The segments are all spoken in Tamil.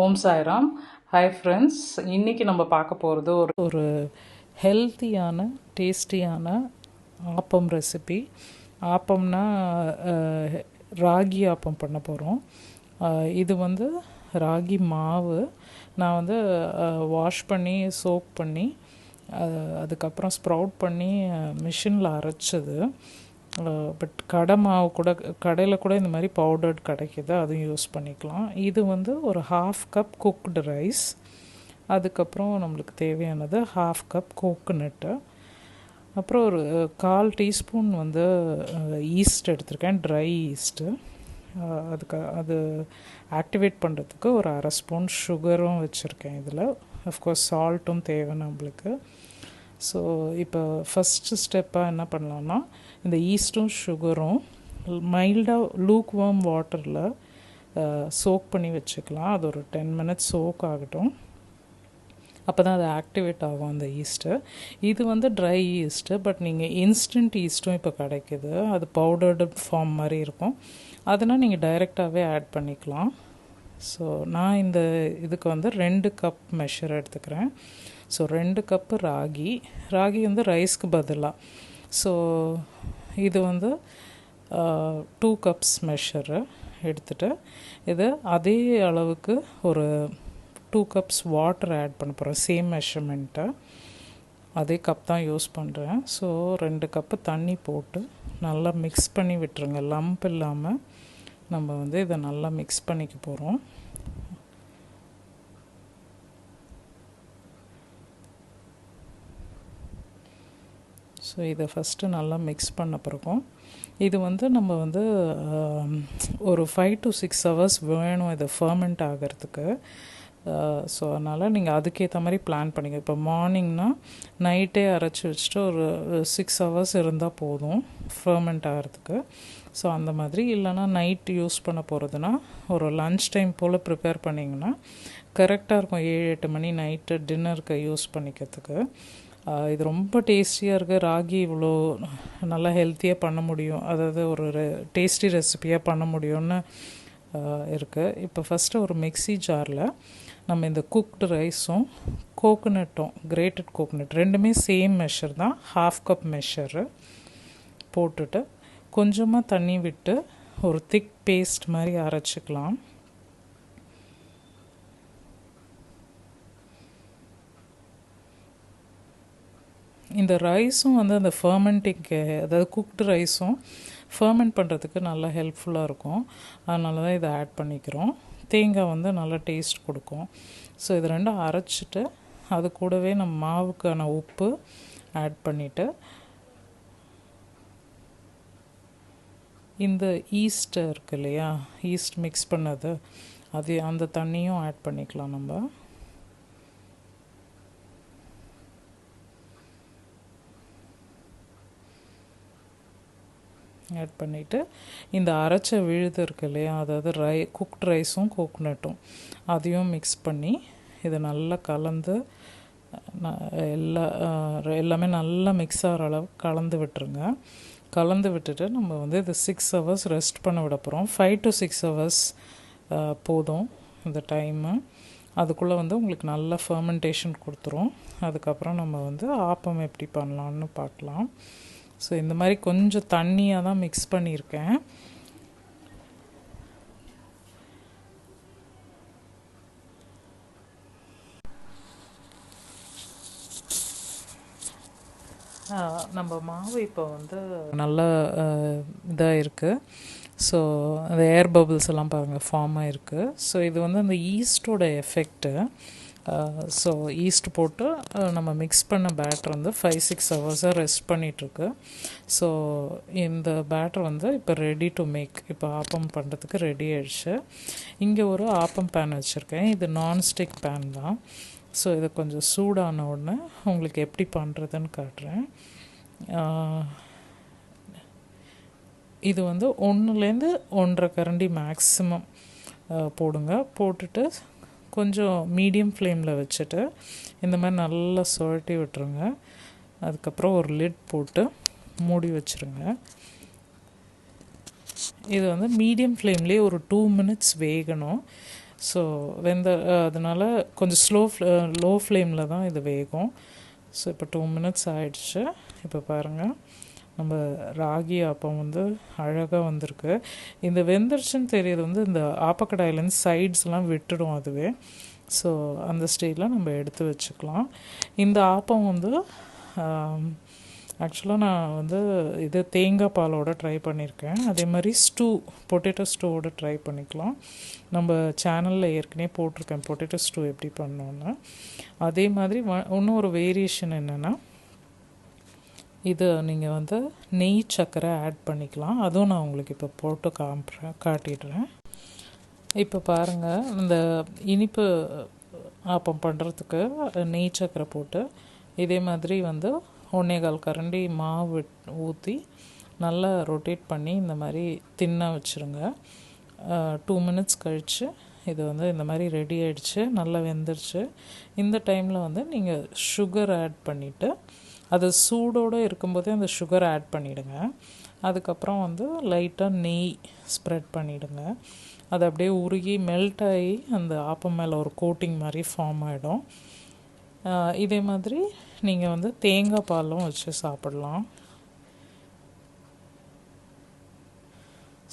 ஓம் சாய்ராம். ஹாய் ஃப்ரெண்ட்ஸ், இன்றைக்கி நம்ம பார்க்க போகிறது ஒரு ஹெல்த்தியான டேஸ்டியான ஆப்பம் ரெசிபி. ஆப்பம்னா ராகி ஆப்பம் பண்ண போகிறோம். இது வந்து ராகி மாவு நான் வாஷ் பண்ணி சோக் பண்ணி அதுக்கப்புறம் ஸ்ப்ரவுட் பண்ணி மிஷினில் அரைச்சது. பட் கடை மாவு கூட கடையில் கூட இந்த மாதிரி பவுடர்ட் கிடைக்கிது, அதுவும் யூஸ் பண்ணிக்கலாம். இது ஒரு 1/2 கப் குக்டு ரைஸ், அதுக்கப்புறம் நம்மளுக்கு தேவையானது 1/2 கப் கோகோனட்டு, அப்புறம் ஒரு 1/4 டீஸ்பூன் ஈஸ்ட் எடுத்திருக்கேன், ட்ரை ஈஸ்ட்டு. அது ஆக்டிவேட் பண்ணுறதுக்கு ஒரு 1/2 ஸ்பூன் சுகரும் வச்சுருக்கேன். இதில் அஃப்கோர்ஸ் சால்ட்டும் தேவை நம்மளுக்கு. ஸோ இப்போ ஃபஸ்ட்டு ஸ்டெப்பாக என்ன பண்ணலான்னா, இந்த ஈஸ்ட்டும் சுகரும் மைல்டாக லூக் வார்ம் வாட்டரில் சோக் பண்ணி வச்சுக்கலாம். அது ஒரு 10 மினிட்ஸ் சோக் ஆகட்டும். அப்போ தான் அது ஆக்டிவேட் ஆகும் அந்த ஈஸ்ட்டு. இது ட்ரை ஈஸ்ட்டு, பட் நீங்கள் இன்ஸ்டன்ட் ஈஸ்ட்டும் இப்போ கிடைக்கிது. அது பவுடர்டு ஃபார்ம் மாதிரி இருக்கும். அதனால் நீங்கள் டைரெக்டாகவே ஆட் பண்ணிக்கலாம். ஸோ நான் இதுக்கு 2 கப் மெஷர் எடுத்துக்கிறேன். ஸோ 2 கப்பு ராகி ரைஸ்க்கு பதிலாக. ஸோ இது 2 கப்ஸ் மெஷரு எடுத்துகிட்டு இது அதே அளவுக்கு ஒரு 2 கப்ஸ் வாட்டர் ஆட் பண்ண போகிறேன். சேம் மெஷர்மெண்ட்டை அதே கப் தான் யூஸ் பண்ணுறேன். ஸோ 2 கப்பு தண்ணி போட்டு நல்லா மிக்ஸ் பண்ணி விட்டுருங்க. லம்ப் இல்லாமல் நம்ம இதை நல்லா மிக்ஸ் பண்ணிக்க போகிறோம். ஸோ இதை ஃபஸ்ட்டு நல்லா மிக்ஸ் பண்ண பிறகும் இது நம்ம ஒரு 5 to 6 hours வேணும் இதை ஃபர்மெண்ட் ஆகிறதுக்கு. ஸோ அதனால் நீங்கள் அதுக்கேற்ற மாதிரி பிளான் பண்ணிங்க. இப்போ மார்னிங்னா நைட்டே அரைச்சி வச்சுட்டு ஒரு 6 hours இருந்தால் போதும் ஃபர்மெண்ட் ஆகிறதுக்கு. ஸோ அந்த மாதிரி இல்லைனா நைட் யூஸ் பண்ண போகிறதுனா ஒரு லன்ச் டைம் போல் ப்ரிப்பேர் பண்ணிங்கன்னா கரெக்டாக இருக்கும். 7-8 மணி நைட்டு டின்னருக்கு யூஸ் பண்ணிக்கிறதுக்கு. இது ரொம்ப டேஸ்டியாக இருக்குது. ராகி இவ்வளோ நல்லா ஹெல்த்தியாக பண்ண முடியும், அதாவது ஒரு டேஸ்டி ரெசிப்பியாக பண்ண முடியும்னு இருக்குது. இப்போ ஃபஸ்ட்டு ஒரு மிக்ஸி ஜாரில் நம்ம இந்த குக்டு ரைஸும் கோகோனட்டும், கிரேட்டட் கோகோனட் ரெண்டுமே சேம் மெஷர் தான், 1/2 கப் மெஷரு போட்டுட்டு கொஞ்சமாக தண்ணி விட்டு ஒரு திக் பேஸ்ட் மாதிரி அரைச்சிக்கலாம். இந்த ரைஸும் அந்த ஃபர்மெண்டிங்க்கு, அதாவது குக்டு ரைஸும் ஃபர்மெண்ட் பண்ணுறதுக்கு நல்லா ஹெல்ப்ஃபுல்லாக இருக்கும். அதனால தான் இதை ஆட் பண்ணிக்கிறோம். தேங்காய் நல்லா டேஸ்ட் கொடுக்கும். ஸோ இது ரெண்டும் அரைச்சிட்டு அது கூடவே நம்ம மாவுக்கான உப்பு ஆட் பண்ணிவிட்டு இந்த ஈஸ்ட் இருக்குது இல்லையா, ஈஸ்ட் மிக்ஸ் பண்ணது, அது அந்த தண்ணியும் ஆட் பண்ணிக்கலாம். நம்ம ஆட் பண்ணிவிட்டு இந்த அரைச்ச விழுது இருக்குது இல்லையா, அதாவது குக்ட் ரைஸும் கோகோனட்டும் அதையும் மிக்ஸ் பண்ணி இதை நல்லா கலந்து எல்லாமே நல்லா மிக்ஸ் ஆகிற அளவுக்கு கலந்து விட்டுருங்க. கலந்து விட்டுட்டு நம்ம இது 6 hours ரெஸ்ட் பண்ண விட போகிறோம். 5 to 6 hours போதும் இந்த டைமு. அதுக்குள்ளே உங்களுக்கு நல்ல ஃபர்மெண்டேஷன் கொடுத்துரும். அதுக்கப்புறம் நம்ம ஆப்பம் எப்படி பண்ணலான்னு பார்க்கலாம். ஸோ இந்த மாதிரி கொஞ்சம் தண்ணியாக தான் மிக்ஸ் பண்ணியிருக்கேன். நம்ம மாவு இப்போ நல்லா இதாக இருக்குது. ஸோ அந்த ஏர் பபிள்ஸ் எல்லாம் பாருங்கள் ஃபார்ம் ஆகிருக்கு. ஸோ இது அந்த ஈஸ்டோட எஃபெக்ட்டு. ஸோ ஈஸ்ட் போட்டு நம்ம மிக்ஸ் பண்ண பேட்டர் 5-6 hours ரெஸ்ட் பண்ணிகிட்ருக்கு. ஸோ இந்த பேட்டர் இப்போ ரெடி டு மேக், இப்போ ஆப்பம் பண்ணுறதுக்கு ரெடி ஆயிடுச்சு. இங்கே ஒரு ஆப்பம் பேன் வச்சுருக்கேன். இது நான்ஸ்டிக் பேன் தான். ஸோ இதை கொஞ்சம் சூடான உடனே உங்களுக்கு எப்படி பண்ணுறதுன்னு காட்டுறேன். இது 1-லேருந்து 1.5 கரண்டி மேக்ஸிமம் போடுங்க. போட்டுட்டு கொஞ்சம் மீடியம் ஃப்ளேமில் வச்சுட்டு இந்த மாதிரி நல்லா சுழட்டி விட்டுருங்க. அதுக்கப்புறம் ஒரு லிட் போட்டு மூடி வச்சுருங்க. இது மீடியம் ஃப்ளேம்லேயே ஒரு 2 minutes வேகணும். ஸோ அதனால் கொஞ்சம் லோ ஃப்ளேமில் தான் இது வேகும். ஸோ இப்போ 2 minutes ஆயிடுச்சு. இப்போ பாருங்கள், நம்ம ராகி ஆப்பம் வந்து அழகாக வந்திருக்கு. இந்த வெந்துருச்சுன்னு தெரியுது இந்த ஆப்பக்கடாயிலேருந்து சைட்ஸ்லாம் விட்டுடும் அதுவே. ஸோ அந்த ஸ்டேஜில் நம்ம எடுத்து வச்சுக்கலாம். இந்த ஆப்பம் வந்து ஆக்சுவலாக நான் இது தேங்காய் பாலோட ட்ரை பண்ணியிருக்கேன். அதே மாதிரி பொட்டேட்டோ ஸ்டூவோட ட்ரை பண்ணிக்கலாம். நம்ம சேனலில் ஏற்கனவே போட்டிருக்கேன் பொட்டேட்டோ ஸ்டூ எப்படி பண்ணோன்னு. அதே மாதிரி இன்னும் ஒரு வேரியேஷன் என்னென்னா, இது நீங்கள் நெய் சர்க்கரை ஆட் பண்ணிக்கலாம். அதுவும் நான் உங்களுக்கு இப்போ போட்டு காட்டிடுறேன். இப்போ பாருங்கள், இந்த இனிப்பு ஆப்பம் பண்ணுறதுக்கு நெய் சர்க்கரை போட்டு இதே மாதிரி 1.25 கரண்டி மாவு ஊற்றி நல்லா ரொட்டேட் பண்ணி இந்த மாதிரி தின்னாக வச்சுருங்க. 2 minutes கழித்து இது இந்த மாதிரி ரெடி ஆகிடுச்சு, நல்லா வெந்துருச்சு. இந்த டைமில் நீங்கள் சுகர் ஆட் பண்ணிவிட்டு, அது சூடோடு இருக்கும்போதே அந்த சுகர் ஆட் பண்ணிவிடுங்க. அதுக்கப்புறம் லைட்டாக நெய் ஸ்ப்ரெட் பண்ணிவிடுங்க. அது அப்படியே உருகி மெல்ட் ஆகி அந்த ஆப்பம் மேலே ஒரு கோட்டிங் மாதிரி ஃபார்ம் ஆகிடும். இதே மாதிரி நீங்கள் தேங்காய் பாலும் வச்சு சாப்பிடலாம்.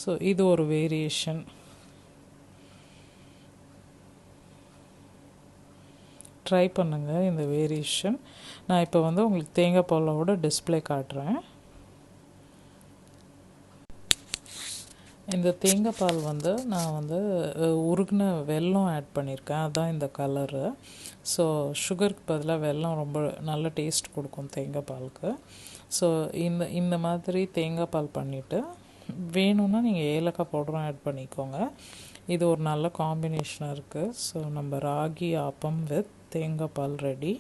ஸோ இது ஒரு வேரியேஷன். ட்ரை பண்ணுங்கள் இந்த வேரியேஷன். நான் இப்போ உங்களுக்கு தேங்காய் பாலோட டிஸ்பிளே காட்டுறேன். இந்த தேங்காய் பால் நான் உருகின வெல்லம் ஆட் பண்ணியிருக்கேன். அதுதான் இந்த கலரு. ஸோ சுகருக்கு பதிலாக வெல்லம் ரொம்ப நல்ல டேஸ்ட் கொடுக்கும் தேங்காய் பாலுக்கு. ஸோ இந்த மாதிரி தேங்காய் பால் பண்ணிவிட்டு வேணும்னா நீங்கள் ஏலக்காய் பவுடரும் ஆட் பண்ணிக்கோங்க. இது ஒரு நல்ல காம்பினேஷனாக இருக்குது. ஸோ நம்ம ராகி ஆப்பம் வித் தேங்காய் பால் ரெடி.